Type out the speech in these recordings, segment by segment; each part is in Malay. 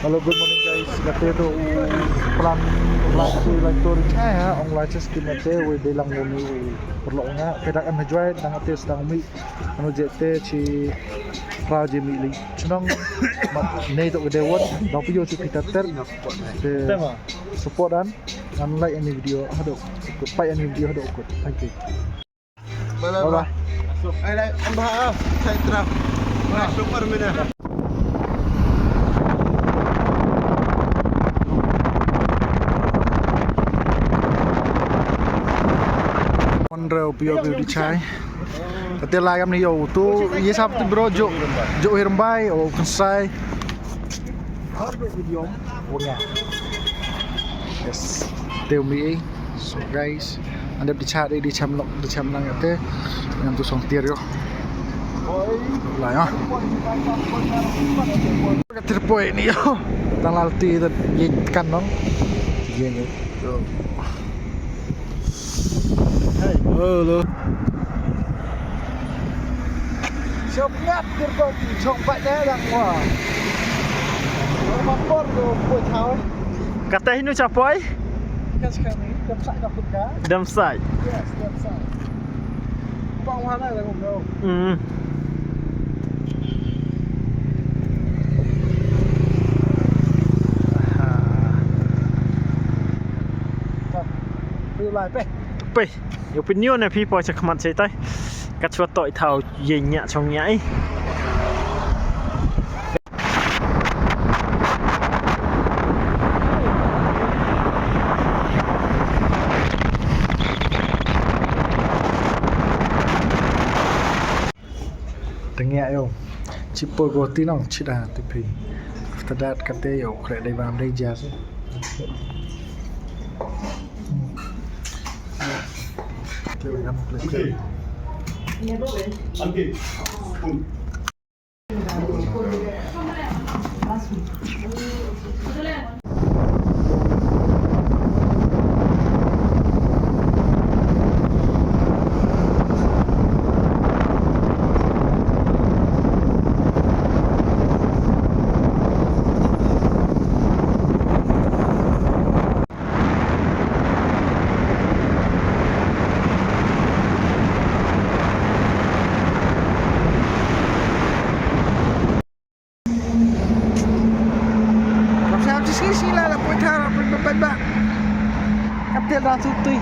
Hello, good morning guys. Kata tu plan si touring ha online system ate we bilang muni perlu nga pedak am join nang ate sedang mi anu jete ci raje mi li cunong nei to gede won da pio ci kita ter support dan like any video hado ikut pai any video hado ikut thank you bye bye ai đây em ba sai trap super mina Rêu pio di chai. Tapi lagam ni yo tu ye sab tu bro jo hirmbai o kansai. Hardo video punya. Yes. Tell me. So guys, anda di chat di chamlok di chamlang ate yang tu song tier yo. Lah ya. Katir poin ni yo. Tang lalti tu ye kan nong. Ye. Halo. Siap ngap gerbong chong paknya lang wah. Motor tu buat tahu. Kata hinu capai? Kan sekarang dam sai dah pun ka? Dam sai. Yes, dam sai. Bang mana lah kau? Lại pe. Pe. Opinion này peopleจะขมันใช่ไหมกัดชัวต่อยเท้ายิงเนี่ยช่องใหญ่ Tengah yo, cipo goti nong cida tipi. After that kate yo kre dai bam dai jas. Sila lah pun cara berbeda. Kapten dah tutui.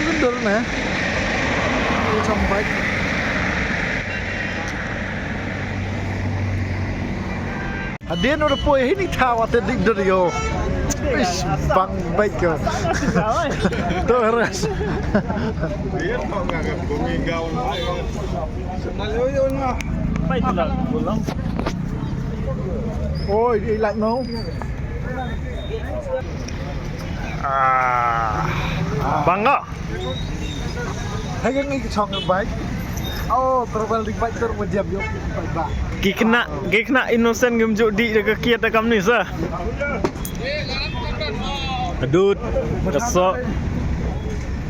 Betul nah. Ini sampai. Dia nak poin ini tahu atau tidak yo. Ish bang baik ke. Tu ras. Dia mau ngagap bumi gaul. Nalayon na. Baik lah, pulang. Oh, dia like no. Bangga. Hay ni chong baik. Oh, travel baik ter menjam yo baik. Kena innocent gemjuk di dekat kiat dekat ni sah. Aduh, kesok.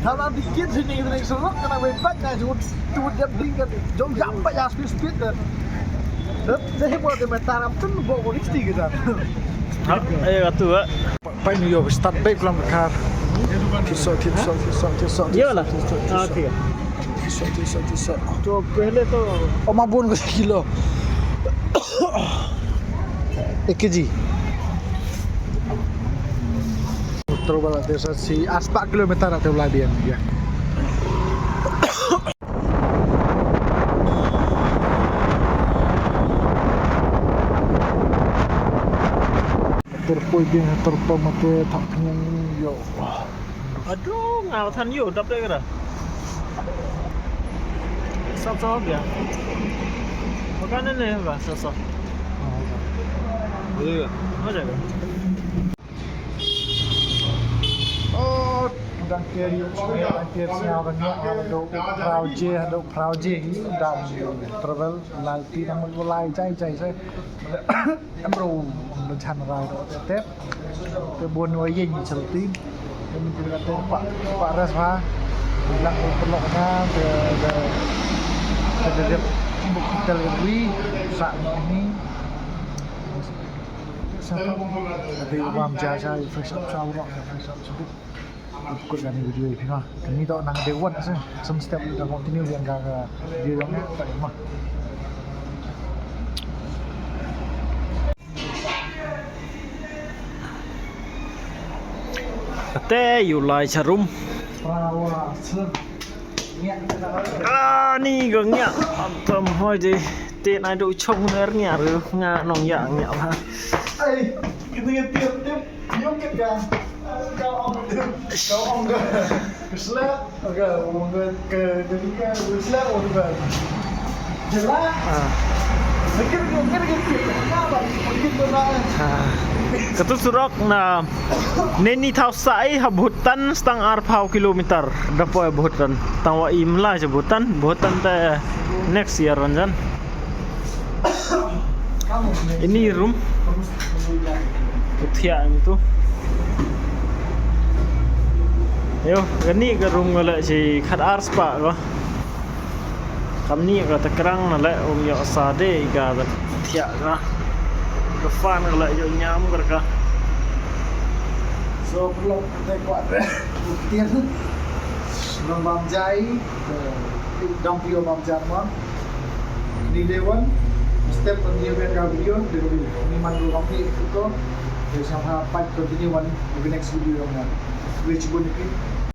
Kalau dikit sini kita nak sorok kena baik kan tu dia bingkat. Jom jampak ya speed kan. Dah buat dia metaram tu bawa polisti kita. Ayo tu ah. Pai ni yo start baik dalam car. Tisok. Iyalah. Okey. Tisok. Tu pehle tu. Oh, mabun ke kilo. 1 kg. Terus balik desa si 4 kilometer atau ladian ya. Terpoi dia terpoi mate tak kenyang yo. Aduh, ngau than yo dap deh kira. Sop ya. Makanan ni apa? Sop. Boleh ke? Boleh ke? Oh, đang kia đi nghe đang kia sao đang nghe đâu proud J ini đam travel lại tí năng một lại chạy say em rồi mình chăn lại đó tép cái buồn nuôi gì chịu tin mình cứ là tên pak Resma bilang peloknya ke hotel Louis saat ini tapi Umam Jaja fresh up shower fresh up sedikit ikut dari video ini lah kami tak nang dewan sih setiap udah continue yang gak dia yang tak mah Teh Yulai Charum. Prawa sen Ni gừng nhá. Tầm hồi gì tiện ai đội trông nữa nhá rồi ngà nòng dạng nhá ha. ai kita tiếp yuk kita kau ông ke slap ke ketika slap orang jelas mungkin apa mungkin benar Ketu surak na neni thao sai habutan stang arpau kilometer dapo habutan tawa imla jabutan buatan te next year ranjan ini room Utia itu yo gani ke room ngala si khat ars pa ko kamni ka takrang na le ya sade ga Utia ka Kefan kalau yo nyam kerja. so belum kita kuat buktian Bam Jai dong pio Bam Jarma ni dewan step pendiaman kau video ni mandu kami itu dari sampai 5 continue one the next video yang which bonus